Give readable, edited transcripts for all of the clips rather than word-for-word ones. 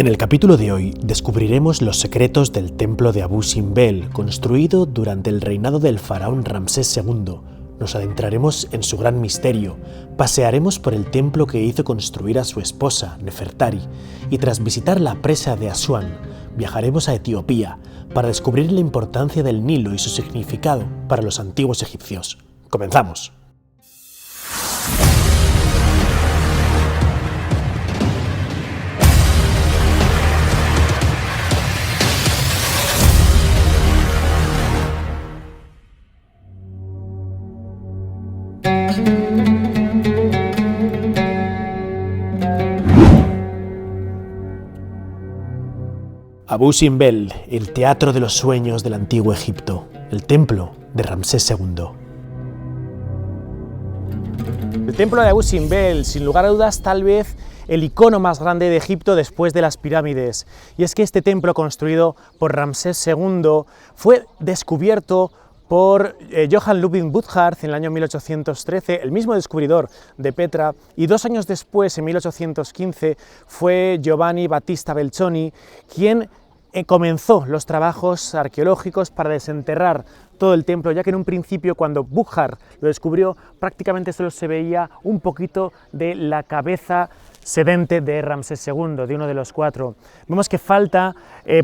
En el capítulo de hoy descubriremos los secretos del templo de Abu Simbel, construido durante el reinado del faraón Ramsés II. Nos adentraremos en su gran misterio, pasearemos por el templo que hizo construir a su esposa, Nefertari, y tras visitar la presa de Asuán, viajaremos a Etiopía para descubrir la importancia del Nilo y su significado para los antiguos egipcios. ¡Comenzamos! Abu Simbel, el teatro de los sueños del antiguo Egipto, el templo de Ramsés II. El templo de Abu Simbel, sin lugar a dudas, tal vez el icono más grande de Egipto después de las pirámides. Y es que este templo, construido por Ramsés II, fue descubierto por Johann Ludwig Burckhardt en el año 1813, el mismo descubridor de Petra, y 2 años después, en 1815, fue Giovanni Battista Belzoni quien comenzó los trabajos arqueológicos para desenterrar todo el templo, ya que en un principio, cuando Burckhardt lo descubrió, prácticamente solo se veía un poquito de la cabeza sedente de Ramsés II, de uno de los 4. Vemos que falta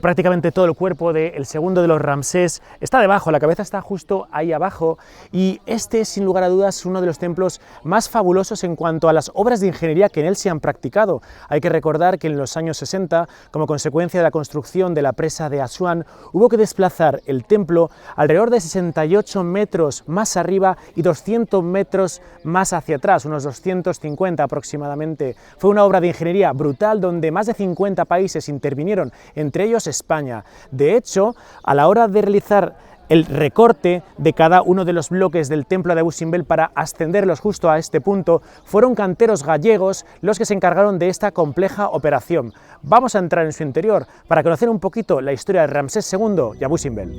prácticamente todo el cuerpo del segundo de los Ramsés, está debajo, la cabeza está justo ahí abajo, y este, sin lugar a dudas, es uno de los templos más fabulosos en cuanto a las obras de ingeniería que en él se han practicado. Hay que recordar que en los años 60, como consecuencia de la construcción de la presa de Asuán, hubo que desplazar el templo alrededor de 68 metros más arriba y 200 metros más hacia atrás, unos 250 aproximadamente. Fue una obra de ingeniería brutal donde más de 50 países intervinieron, entre ellos España. De hecho, a la hora de realizar el recorte de cada uno de los bloques del templo de Abu Simbel para ascenderlos justo a este punto, fueron canteros gallegos los que se encargaron de esta compleja operación. Vamos a entrar en su interior para conocer un poquito la historia de Ramsés II y Abu Simbel.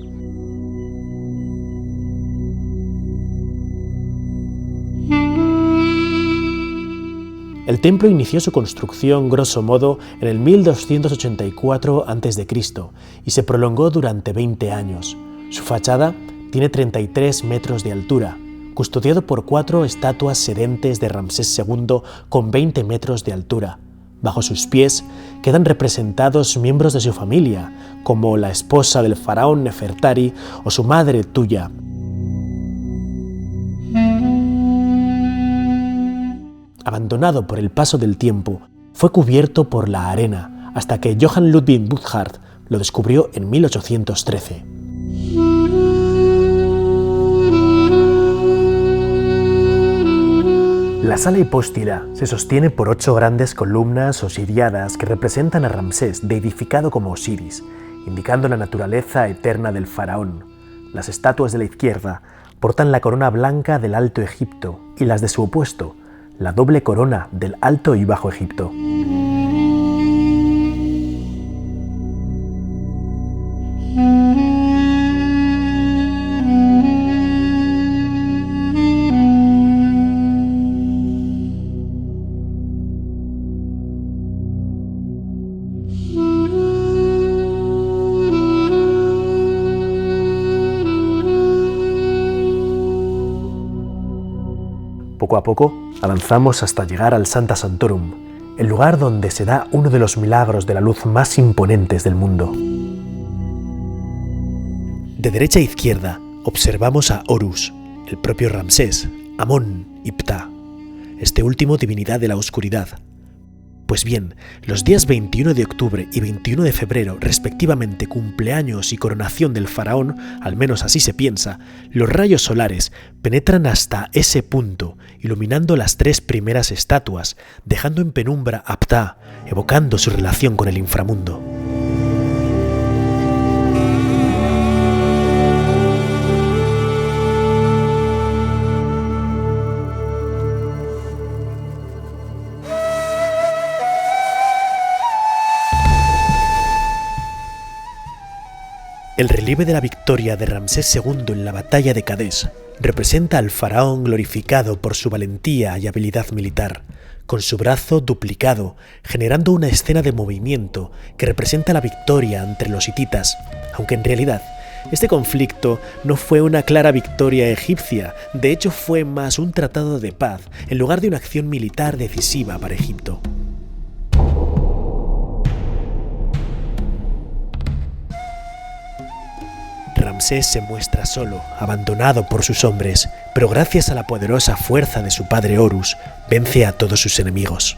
El templo inició su construcción, grosso modo, en el 1284 a.C. y se prolongó durante 20 años. Su fachada tiene 33 metros de altura, custodiado por 4 estatuas sedentes de Ramsés II con 20 metros de altura. Bajo sus pies quedan representados miembros de su familia, como la esposa del faraón Nefertari o su madre Tuya. Abandonado por el paso del tiempo, fue cubierto por la arena hasta que Johann Ludwig Burckhardt lo descubrió en 1813. La sala hipóstila se sostiene por 8 grandes columnas osiriadas que representan a Ramsés, deidificado como Osiris, indicando la naturaleza eterna del faraón. Las estatuas de la izquierda portan la corona blanca del Alto Egipto y las de su opuesto, la doble corona del Alto y Bajo Egipto. Poco a poco avanzamos hasta llegar al Sancta Sanctorum, el lugar donde se da uno de los milagros de la luz más imponentes del mundo. De derecha a izquierda observamos a Horus, el propio Ramsés, Amón y Ptah, este último divinidad de la oscuridad. Pues bien, los días 21 de octubre y 21 de febrero, respectivamente cumpleaños y coronación del faraón, al menos así se piensa, los rayos solares penetran hasta ese punto, iluminando las 3 primeras estatuas, dejando en penumbra a Ptah, evocando su relación con el inframundo. El relieve de la victoria de Ramsés II en la batalla de Kadesh representa al faraón glorificado por su valentía y habilidad militar, con su brazo duplicado, generando una escena de movimiento que representa la victoria entre los hititas, aunque en realidad este conflicto no fue una clara victoria egipcia, de hecho fue más un tratado de paz en lugar de una acción militar decisiva para Egipto. Ramsés se muestra solo, abandonado por sus hombres, pero gracias a la poderosa fuerza de su padre Horus, vence a todos sus enemigos.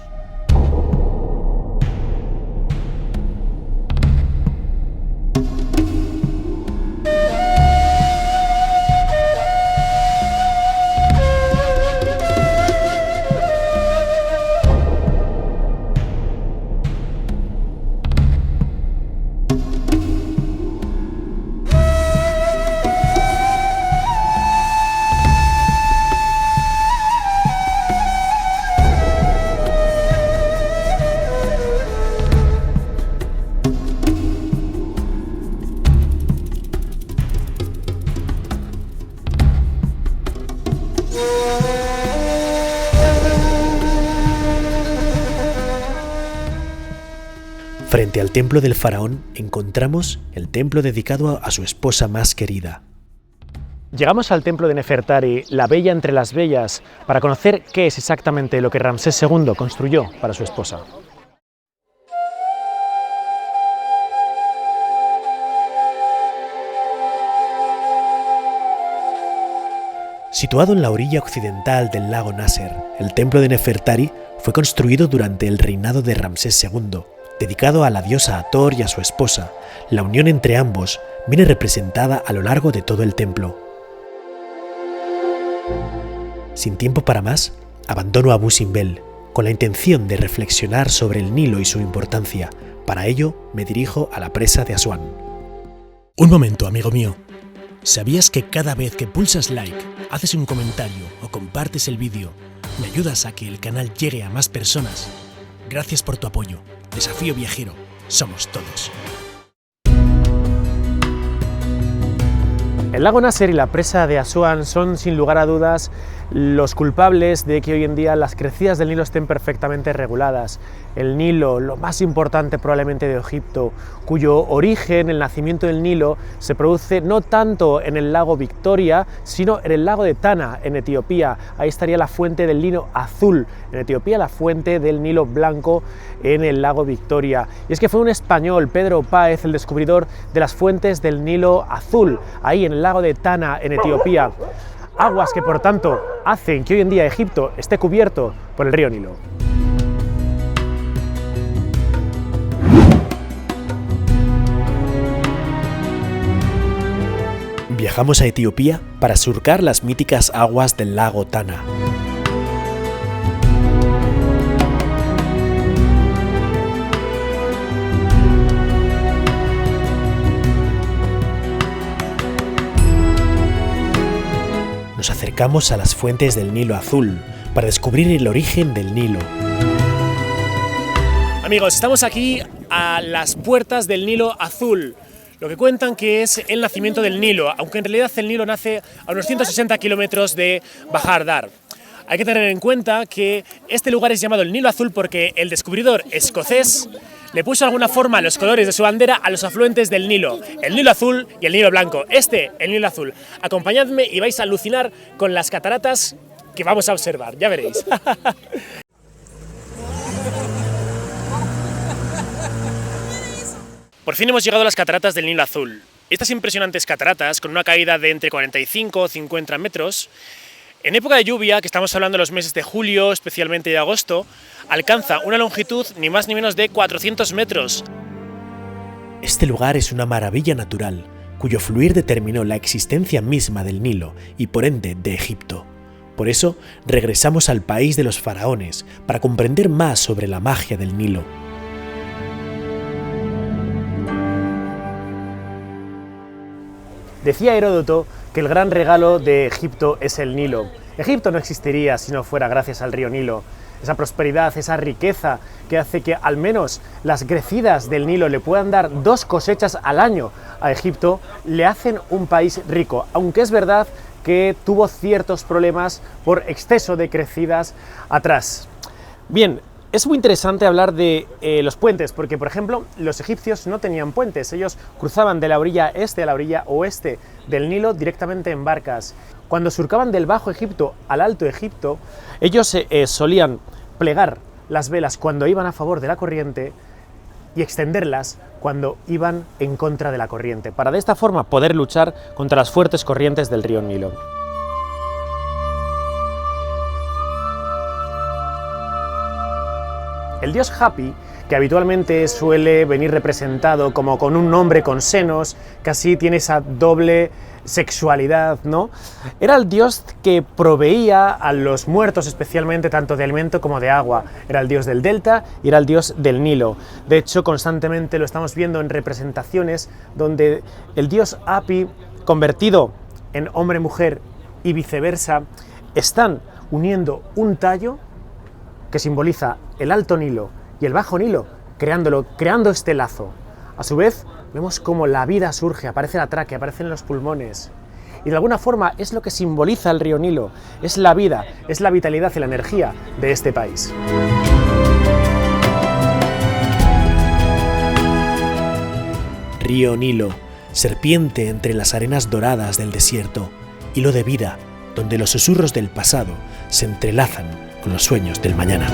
Frente al templo del faraón encontramos el templo dedicado a su esposa más querida. Llegamos al templo de Nefertari, la bella entre las bellas, para conocer qué es exactamente lo que Ramsés II construyó para su esposa. Situado en la orilla occidental del lago Nasser, el templo de Nefertari fue construido durante el reinado de Ramsés II, dedicado a la diosa Hathor y a su esposa. La unión entre ambos viene representada a lo largo de todo el templo. Sin tiempo para más, abandono Abu Simbel, con la intención de reflexionar sobre el Nilo y su importancia. Para ello, me dirijo a la presa de Asuán. Un momento, amigo mío. ¿Sabías que cada vez que pulsas like, haces un comentario o compartes el vídeo, me ayudas a que el canal llegue a más personas? Gracias por tu apoyo. Desafío Viajero, somos todos. El lago Nasser y la presa de Asuán son, sin lugar a dudas, los culpables de que hoy en día las crecidas del Nilo estén perfectamente reguladas. El Nilo, lo más importante probablemente de Egipto, cuyo origen, el nacimiento del Nilo, se produce no tanto en el lago Victoria, sino en el lago de Tana, en Etiopía. Ahí estaría la fuente del Nilo azul, en Etiopía la fuente del Nilo blanco en el lago Victoria. Y es que fue un español, Pedro Páez, el descubridor de las fuentes del Nilo azul, ahí en el lago de Tana, en Etiopía. Aguas que, por tanto, hacen que hoy en día Egipto esté cubierto por el río Nilo. Viajamos a Etiopía para surcar las míticas aguas del lago Tana. Nos acercamos a las fuentes del Nilo azul para descubrir el origen del Nilo. Amigos, estamos aquí a las puertas del Nilo azul. Lo que cuentan que es el nacimiento del Nilo, aunque en realidad el Nilo nace a unos 160 kilómetros de Bahar Dar. Hay que tener en cuenta que este lugar es llamado el Nilo azul porque el descubridor escocés le puso de alguna forma los colores de su bandera a los afluentes del Nilo, el Nilo azul y el Nilo blanco. El Nilo azul. Acompañadme y vais a alucinar con las cataratas que vamos a observar, ya veréis. Por fin hemos llegado a las cataratas del Nilo azul. Estas impresionantes cataratas, con una caída de entre 45 o 50 metros, en época de lluvia, que estamos hablando de los meses de julio, especialmente de agosto, alcanza una longitud ni más ni menos de 400 metros. Este lugar es una maravilla natural, cuyo fluir determinó la existencia misma del Nilo y por ende de Egipto. Por eso, regresamos al país de los faraones para comprender más sobre la magia del Nilo. Decía Heródoto que el gran regalo de Egipto es el Nilo. Egipto no existiría si no fuera gracias al río Nilo. Esa prosperidad, esa riqueza que hace que al menos las crecidas del Nilo le puedan dar 2 cosechas al año a Egipto, le hacen un país rico, aunque es verdad que tuvo ciertos problemas por exceso de crecidas atrás. Bien, es muy interesante hablar de los puentes, porque por ejemplo los egipcios no tenían puentes, ellos cruzaban de la orilla este a la orilla oeste del Nilo directamente en barcas. Cuando surcaban del Bajo Egipto al Alto Egipto, ellos solían plegar las velas cuando iban a favor de la corriente y extenderlas cuando iban en contra de la corriente, para de esta forma poder luchar contra las fuertes corrientes del río Nilo. El dios Hapi, que habitualmente suele venir representado como con un hombre con senos, que así tiene esa doble sexualidad, ¿no? Era el dios que proveía a los muertos especialmente tanto de alimento como de agua. Era el dios del delta y era el dios del Nilo. De hecho, constantemente lo estamos viendo en representaciones donde el dios Hapi, convertido en hombre-mujer y viceversa, están uniendo un tallo que simboliza el Alto Nilo y el Bajo Nilo, creando este lazo. A su vez, vemos cómo la vida surge, aparece la tráquea, aparecen los pulmones. Y de alguna forma es lo que simboliza el río Nilo, es la vida, es la vitalidad y la energía de este país. Río Nilo, serpiente entre las arenas doradas del desierto, hilo de vida, donde los susurros del pasado se entrelazan con los sueños del mañana.